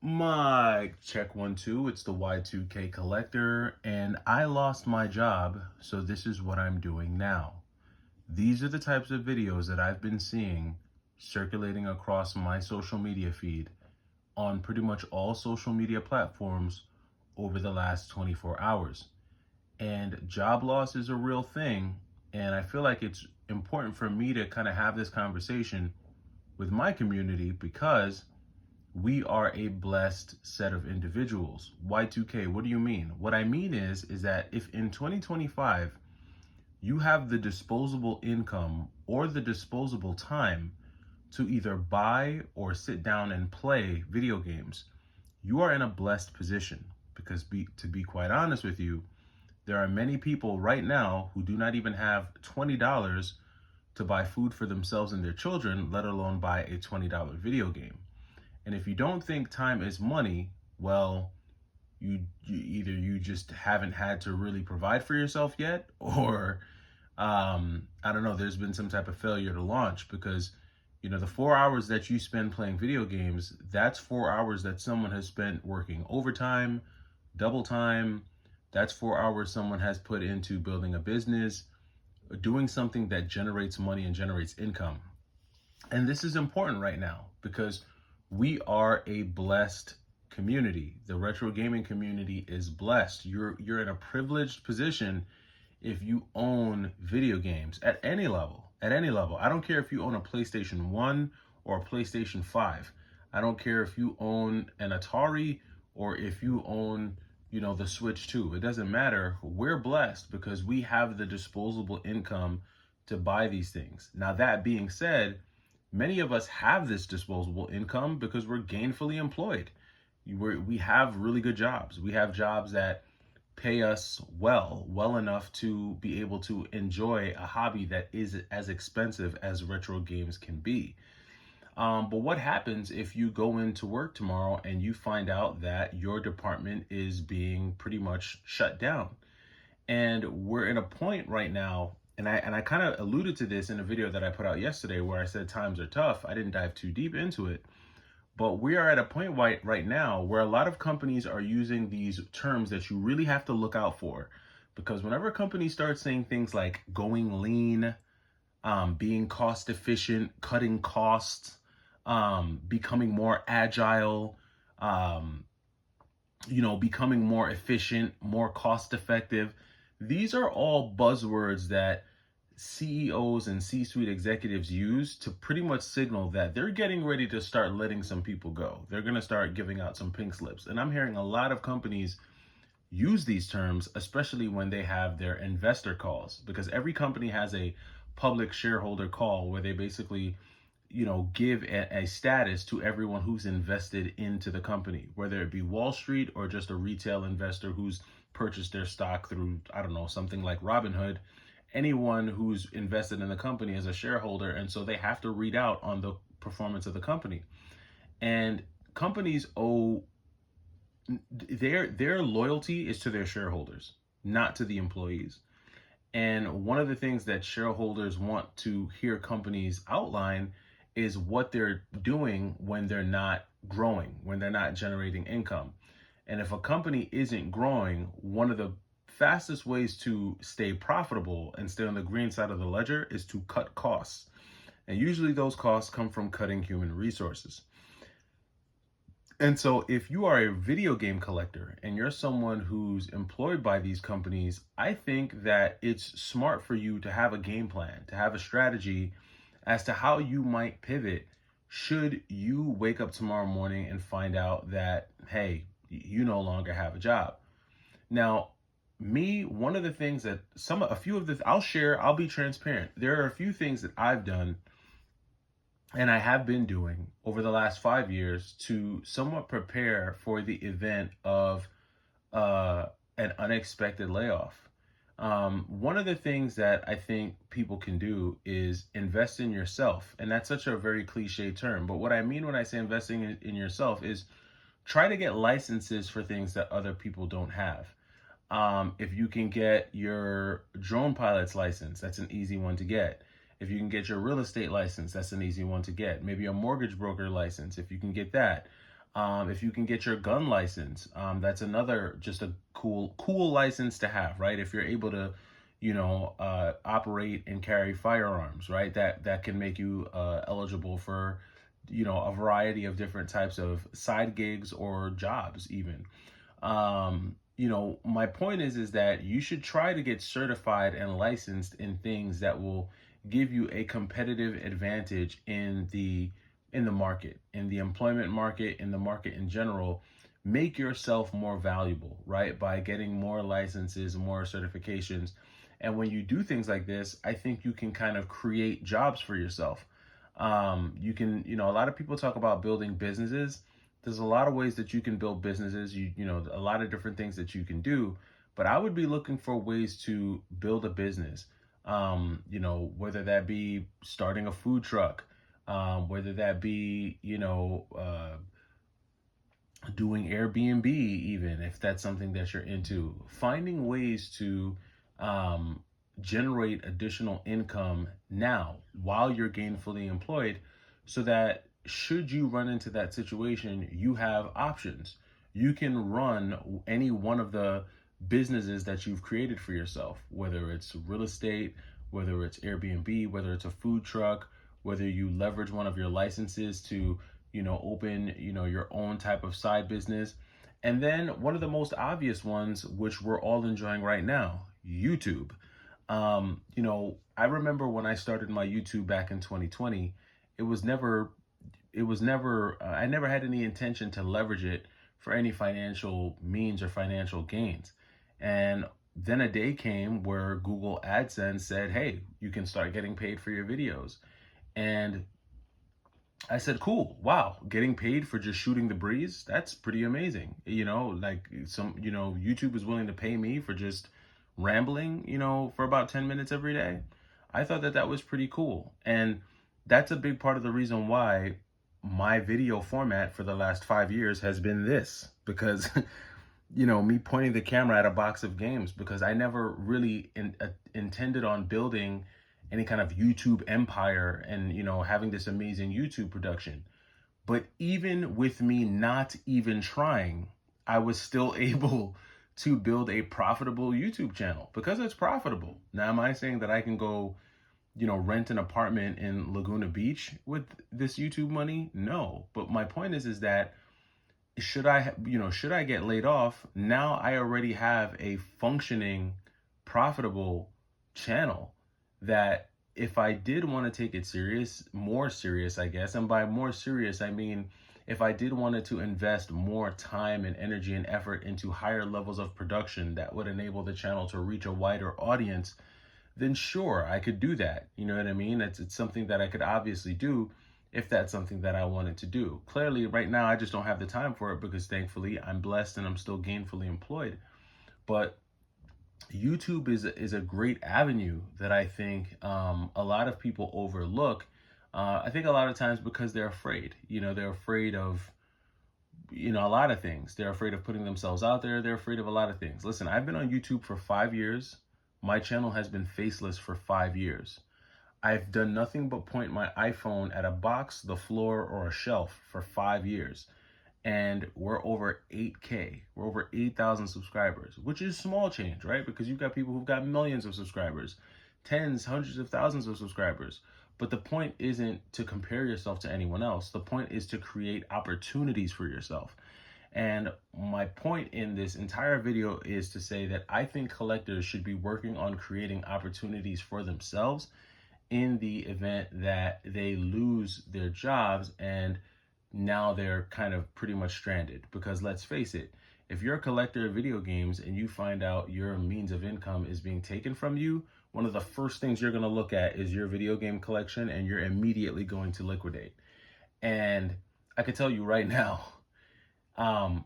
Mic check 1 2. It's the Y2K collector, and I lost my job, so this is what I'm doing now. These are the types of videos that I've been seeing circulating across my social media feed on pretty much all social media platforms over the last 24 hours. And job loss is a real thing, and I feel like it's important for me to kind of have this conversation with my community because we are a blessed set of individuals. Y2K, what do you mean? What I mean is that if in 2025 you have the disposable income or the disposable time to either buy or sit down and play video games, you are in a blessed position because to be quite honest with you, there are many people right now who do not even have $20 to buy food for themselves and their children, let alone buy a $20 video game. And if you don't think time is money, well, you just haven't had to really provide for yourself yet, or I don't know. There's been some type of failure to launch because the 4 hours that you spend playing video games, that's 4 hours that someone has spent working overtime, double time. That's 4 hours someone has put into building a business, doing something that generates money and generates income. And this is important right now because we are a blessed community. The retro gaming community is blessed. You're in a privileged position if you own video games at any level. At any level. I don't care if you own a PlayStation 1 or a PlayStation 5. I don't care if you own an Atari or if you own, the Switch 2. It doesn't matter. We're blessed because we have the disposable income to buy these things. Now, that being said, many of us have this disposable income because we're gainfully employed. We have really good jobs. We have jobs that pay us well enough to be able to enjoy a hobby that is as expensive as retro games can be. But what happens if you go into work tomorrow and you find out that your department is being pretty much shut down? And we're in a point right now, and I kind of alluded to this in a video that I put out yesterday where I said times are tough. I didn't dive too deep into it, but we are at a point right now where a lot of companies are using these terms that you really have to look out for, because whenever companies start saying things like going lean, being cost efficient, cutting costs, becoming more agile, becoming more efficient, more cost effective. These are all buzzwords that CEOs and C-suite executives use to pretty much signal that they're getting ready to start letting some people go. They're going to start giving out some pink slips. And I'm hearing a lot of companies use these terms, especially when they have their investor calls, because every company has a public shareholder call where they basically give a status to everyone who's invested into the company, whether it be Wall Street or just a retail investor who's purchased their stock through, I don't know, something like Robinhood. Anyone who's invested in the company is a shareholder, and so they have to read out on the performance of the company. And companies owe their loyalty is to their shareholders, not to the employees. And one of the things that shareholders want to hear companies outline is what they're doing when they're not growing, when they're not generating income. And if a company isn't growing, one of the fastest ways to stay profitable and stay on the green side of the ledger is to cut costs. And usually those costs come from cutting human resources. And so if you are a video game collector and you're someone who's employed by these companies, I think that it's smart for you to have a game plan, to have a strategy as to how you might pivot should you wake up tomorrow morning and find out that, hey, you no longer have a job. Now, one of the things that I'll be transparent. There are a few things that I've done and I have been doing over the last 5 years to somewhat prepare for the event of an unexpected layoff. One of the things that I think people can do is invest in yourself. And that's such a very cliche term. But what I mean when I say investing in yourself is try to get licenses for things that other people don't have. If you can get your drone pilot's license, that's an easy one to get. If you can get your real estate license, that's an easy one to get. Maybe a mortgage broker license, if you can get that. If you can get your gun license, that's another just a cool license to have, right? If you're able to, operate and carry firearms, right? That can make you eligible for, a variety of different types of side gigs or jobs, even. My point is that you should try to get certified and licensed in things that will give you a competitive advantage in the market, in the employment market, in the market in general. Make yourself more valuable, right? By getting more licenses, more certifications. And when you do things like this, I think you can kind of create jobs for yourself. You can, a lot of people talk about building businesses. There's a lot of ways that you can build businesses, a lot of different things that you can do, but I would be looking for ways to build a business. Whether that be starting a food truck, whether that be, doing Airbnb, even if that's something that you're into, finding ways to um, generate additional income now while you're gainfully employed, so that should you run into that situation, you have options. You can run any one of the businesses that you've created for yourself, whether it's real estate, whether it's Airbnb, whether it's a food truck, whether you leverage one of your licenses to open, your own type of side business. And then one of the most obvious ones, which we're all enjoying right now, YouTube. I remember when I started my YouTube back in 2020, it was never, I never had any intention to leverage it for any financial means or financial gains. And then a day came where Google AdSense said, hey, you can start getting paid for your videos. And I said, cool, wow, getting paid for just shooting the breeze, that's pretty amazing. YouTube is willing to pay me for just rambling, for about 10 minutes every day. I thought that was pretty cool. And that's a big part of the reason why my video format for the last 5 years has been this, because, me pointing the camera at a box of games, because I never really intended on building any kind of YouTube empire and, having this amazing YouTube production. But even with me not even trying, I was still able to build a profitable YouTube channel because it's profitable. Now, am I saying that I can go, rent an apartment in Laguna Beach with this YouTube money? No. But my point is that should I get laid off, now I already have a functioning, profitable channel that if I did want to take it more serious, I guess, and by more serious, I mean, if I did wanted to invest more time and energy and effort into higher levels of production that would enable the channel to reach a wider audience, then sure, I could do that. You know what I mean? It's something that I could obviously do if that's something that I wanted to do. Clearly, right now, I just don't have the time for it because thankfully I'm blessed and I'm still gainfully employed. But YouTube is a great avenue that I think a lot of people overlook. I think a lot of times because they're afraid. They're afraid of a lot of things. They're afraid of putting themselves out there. They're afraid of a lot of things. Listen, I've been on YouTube for 5 years. My channel has been faceless for 5 years. I've done nothing but point my iPhone at a box, the floor, or a shelf for 5 years. And we're over 8K. We're over 8,000 subscribers, which is small change, right? Because you've got people who've got millions of subscribers, tens, hundreds of thousands of subscribers. But the point isn't to compare yourself to anyone else. The point is to create opportunities for yourself. And my point in this entire video is to say that I think collectors should be working on creating opportunities for themselves in the event that they lose their jobs and now they're kind of pretty much stranded. Because let's face it, if you're a collector of video games and you find out your means of income is being taken from you, one of the first things you're going to look at is your video game collection, and you're immediately going to liquidate. And I can tell you right now,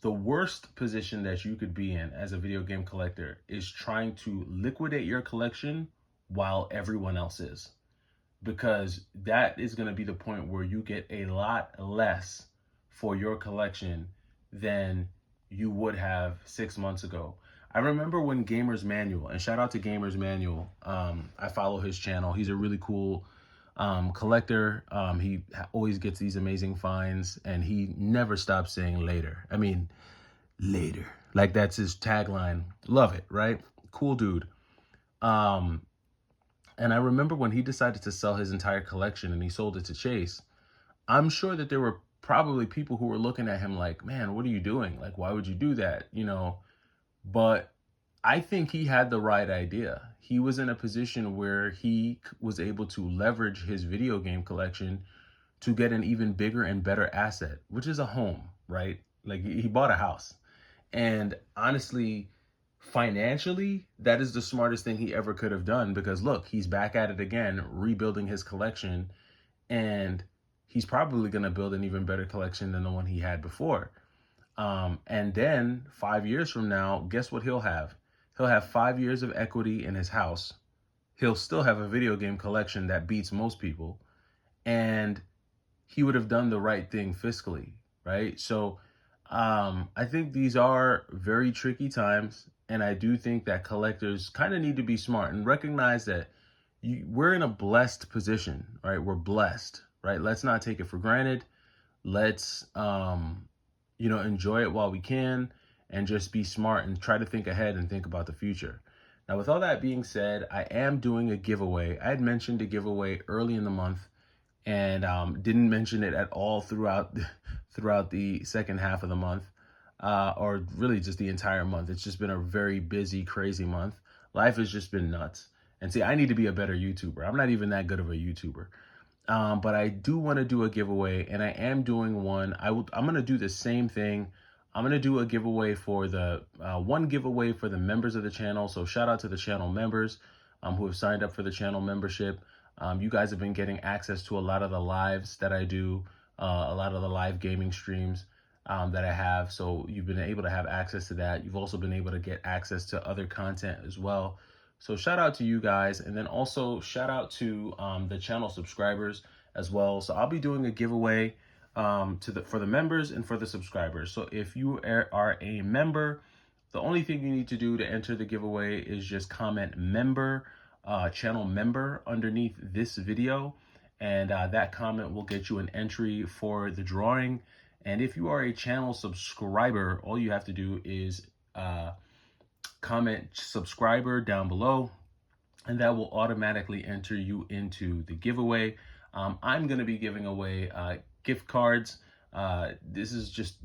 the worst position that you could be in as a video game collector is trying to liquidate your collection while everyone else is. Because that is going to be the point where you get a lot less for your collection than you would have 6 months ago. I remember when Gamers Manual, and shout out to Gamers Manual, I follow his channel. He's a really cool Collector. He always gets these amazing finds, and he never stops saying later. I mean, later. Like, that's his tagline. Love it, right? Cool dude. Um, and I remember when he decided to sell his entire collection and he sold it to Chase, I'm sure that there were probably people who were looking at him like, man, what are you doing? Like, why would you do that? You know, but I think he had the right idea. He was in a position where he was able to leverage his video game collection to get an even bigger and better asset, which is a home, right? Like, he bought a house. And honestly, financially, that is the smartest thing he ever could have done, because look, he's back at it again, rebuilding his collection, and he's probably going to build an even better collection than the one he had before. And then 5 years from now, guess what he'll have? He'll have 5 years of equity in his house. He'll still have a video game collection that beats most people. And he would have done the right thing fiscally, right? So I think these are very tricky times. And I do think that collectors kind of need to be smart and recognize that we're in a blessed position, right? We're blessed, right? Let's not take it for granted. Let's, enjoy it while we can, and just be smart and try to think ahead and think about the future. Now, with all that being said, I am doing a giveaway. I had mentioned a giveaway early in the month, and didn't mention it at all throughout the second half of the month, or really just the entire month. It's just been a very busy, crazy month. Life has just been nuts. And see, I need to be a better YouTuber. I'm not even that good of a YouTuber. But I do want to do a giveaway, and I am doing one. I'm going to do the same thing. I'm going to do a giveaway for the one giveaway for the members of the channel. So shout out to the channel members who have signed up for the channel membership. You guys have been getting access to a lot of the lives that I do, a lot of the live gaming streams that I have. So you've been able to have access to that. You've also been able to get access to other content as well. So shout out to you guys, and then also shout out to the channel subscribers as well. So I'll be doing a giveaway for the members and for the subscribers. So if you are a member, the only thing you need to do to enter the giveaway is just comment member, channel member underneath this video, and that comment will get you an entry for the drawing. And if you are a channel subscriber, all you have to do is comment subscriber down below, and that will automatically enter you into the giveaway. I'm going to be giving away gift cards. This is just,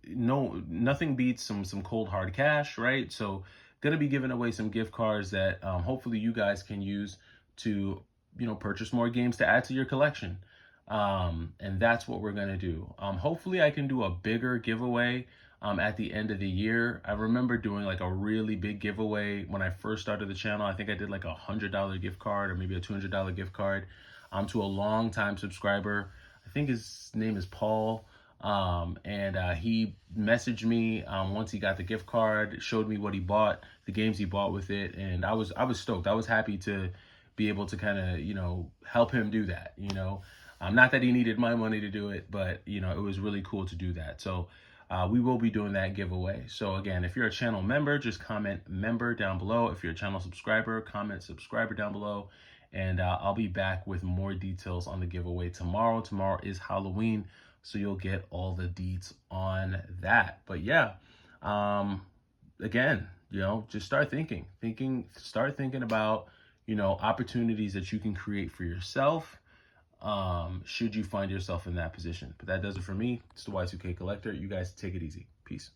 nothing beats some cold hard cash, right? So going to be giving away some gift cards that hopefully you guys can use to, purchase more games to add to your collection. And that's what we're going to do. Hopefully I can do a bigger giveaway at the end of the year. I remember doing like a really big giveaway when I first started the channel. I think I did like $100 gift card, or maybe a $200 gift card to a long-time subscriber. I think his name is Paul. And he messaged me once he got the gift card, showed me what he bought, the games he bought with it, and I was stoked. I was happy to be able to kind of, help him do that, not that he needed my money to do it, but, it was really cool to do that. So we will be doing that giveaway. So again, if you're a channel member, just comment member down below. If you're a channel subscriber, comment subscriber down below. And I'll be back with more details on the giveaway tomorrow. Tomorrow is Halloween, so you'll get all the deets on that. But yeah, again, just start thinking about, opportunities that you can create for yourself, should you find yourself in that position. But that does it for me. It's the Y2K Collector. You guys take it easy. Peace.